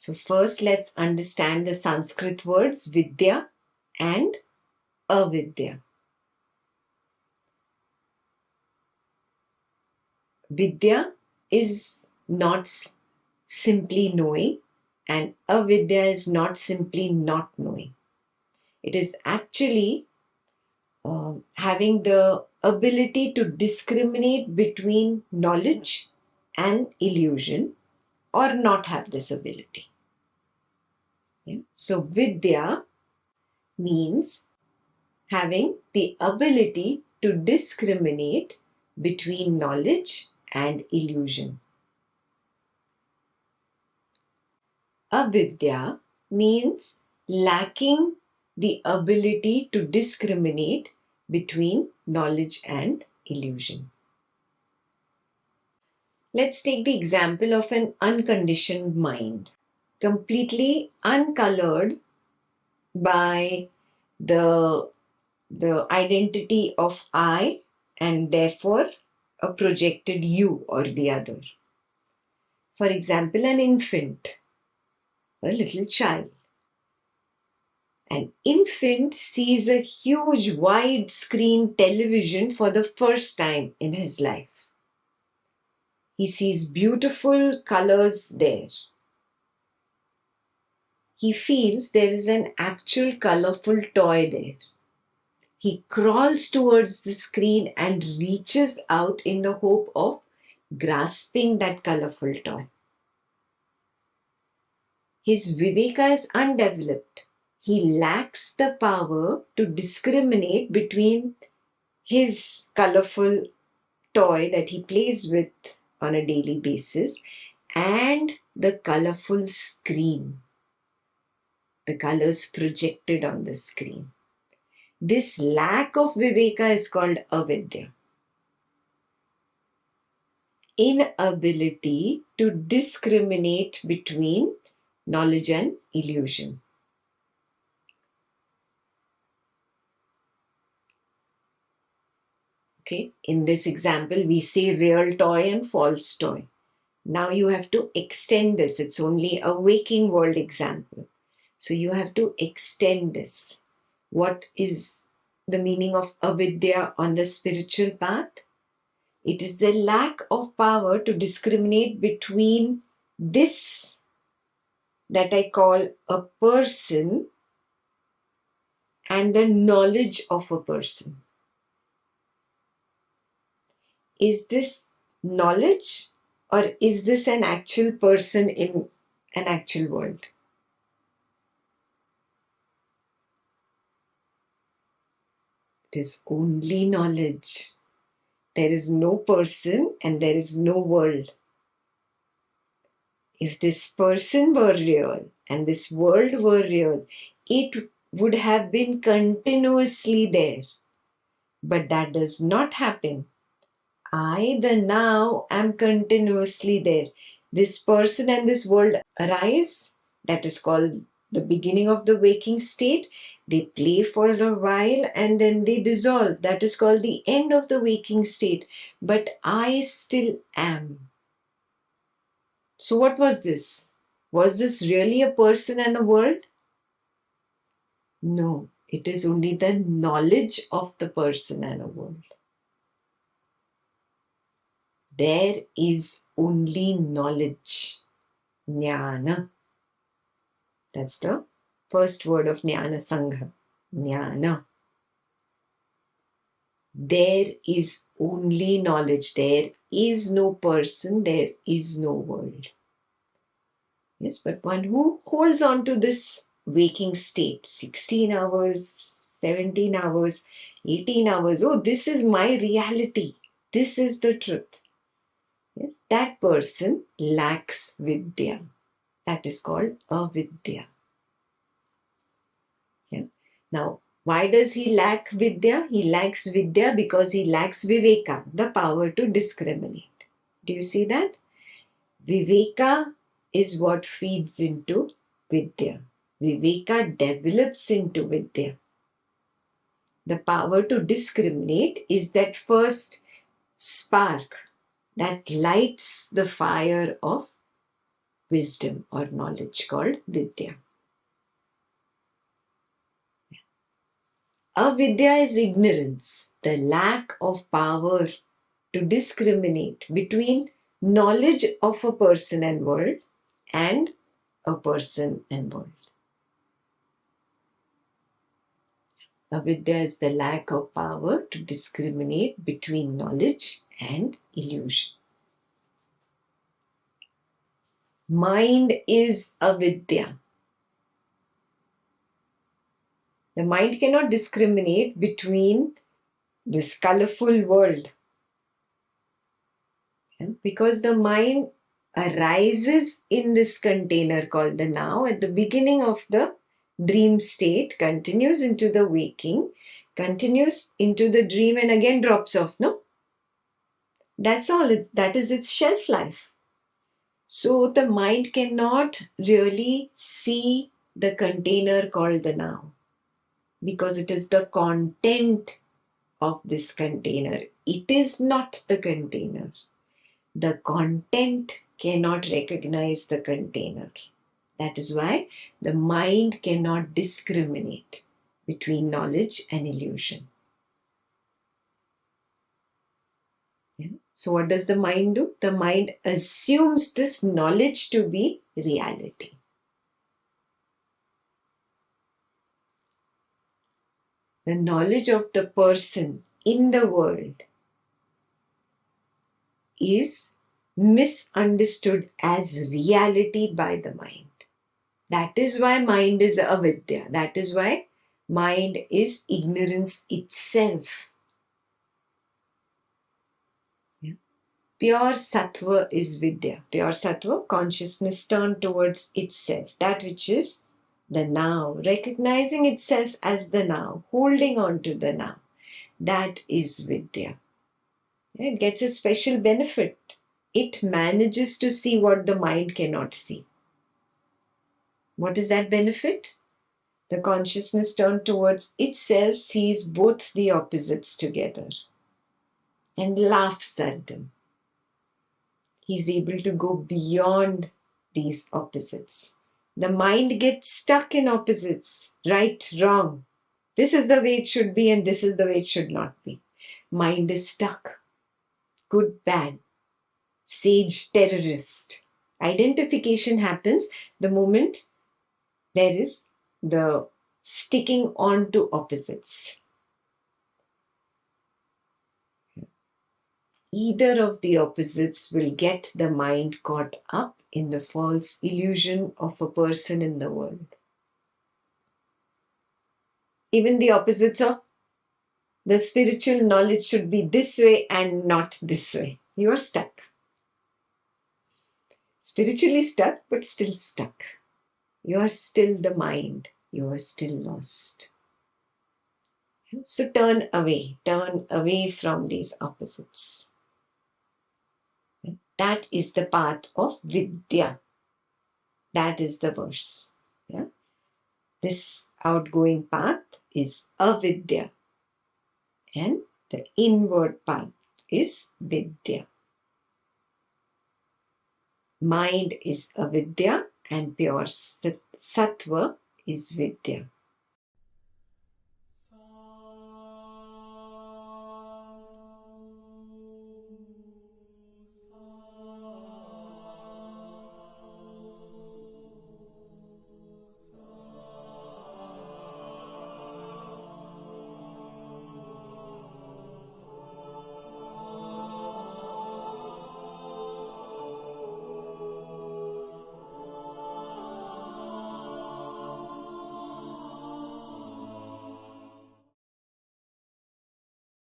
So first let's understand the Sanskrit words Vidya and Avidya. Vidya is not simply knowing, and Avidya is not simply not knowing. It is actually having the ability to discriminate between knowledge and illusion, or not have this ability. Yeah? So Vidya means having the ability to discriminate between knowledge and illusion. Avidya means lacking the ability to discriminate between knowledge and illusion. Let's take the example of an unconditioned mind, completely uncolored by the identity of I and therefore a projected you or the other. For example, an infant, a little child. An infant sees a huge wide-screen television for the first time in his life. He sees beautiful colors there. He feels there is an actual colorful toy there. He crawls towards the screen and reaches out in the hope of grasping that colorful toy. His viveka is undeveloped. He lacks the power to discriminate between his colorful toy that he plays with on a daily basis and the colorful screen, the colors projected on the screen. This lack of viveka is called avidya. Inability to discriminate between knowledge and illusion. Okay, in this example, we say real toy and false toy. Now you have to extend this. It's only a waking world example. So you have to extend this. What is the meaning of avidya on the spiritual path? It is the lack of power to discriminate between this that I call a person and the knowledge of a person. Is this knowledge or is this an actual person in an actual world? It is only knowledge. There is no person and there is no world. If this person were real and this world were real, it would have been continuously there. But that does not happen. I, the now, am continuously there. This person and this world arise, that is called the beginning of the waking state. They play for a while and then they dissolve. That is called the end of the waking state. But I still am. So what was this? Was this really a person and a world? No, it is only the knowledge of the person and a world. There is only knowledge. Jnana. That's the first word of Jnana Sangha. Jnana. There is only knowledge. There is no person. There is no world. Yes, but one who holds on to this waking state, 16 hours, 17 hours, 18 hours, oh, this is my reality. This is the truth. Yes, that person lacks vidya. That is called avidya. Yeah. Now, why does he lack vidya? He lacks vidya because he lacks viveka, the power to discriminate. Do you see that? Viveka is what feeds into vidya. Viveka develops into vidya. The power to discriminate is that first spark that lights the fire of wisdom or knowledge called Vidya. Avidya is ignorance, the lack of power to discriminate between knowledge of a person and world and a person and world. Avidya is the lack of power to discriminate between knowledge and illusion. Mind is avidya. The mind cannot discriminate between this colorful world, because the mind arises in this container called the now at the beginning of the dream state, continues into the waking, continues into the dream, and again drops off. No, that's all. That is its shelf life. So the mind cannot really see the container called the now, because it is the content of this container. It is not the container. The content cannot recognize the container. That is why the mind cannot discriminate between knowledge and illusion. Yeah. So what does the mind do? The mind assumes this knowledge to be reality. The knowledge of the person in the world is misunderstood as reality by the mind. That is why mind is avidya. That is why mind is ignorance itself. Yeah. Pure sattva is vidya. Pure sattva, consciousness turned towards itself. That which is the now, recognizing itself as the now, holding on to the now. That is vidya. It gets a special benefit. It manages to see what the mind cannot see. What is that benefit? The consciousness turned towards itself sees both the opposites together and laughs at them. He's able to go beyond these opposites. The mind gets stuck in opposites, right, wrong. This is the way it should be and this is the way it should not be. Mind is stuck. Good, bad, sage, terrorist. Identification happens the moment there is the sticking on to opposites. Either of the opposites will get the mind caught up in the false illusion of a person in the world. Even the opposites of the spiritual knowledge should be this way and not this way. You are stuck. Spiritually stuck, but still stuck. You are still the mind. You are still lost. So turn away from these opposites. That is the path of Vidya. That is the verse. Yeah? This outgoing path is avidya. And the inward path is Vidya. Mind is avidya and pure sattva is Vidya.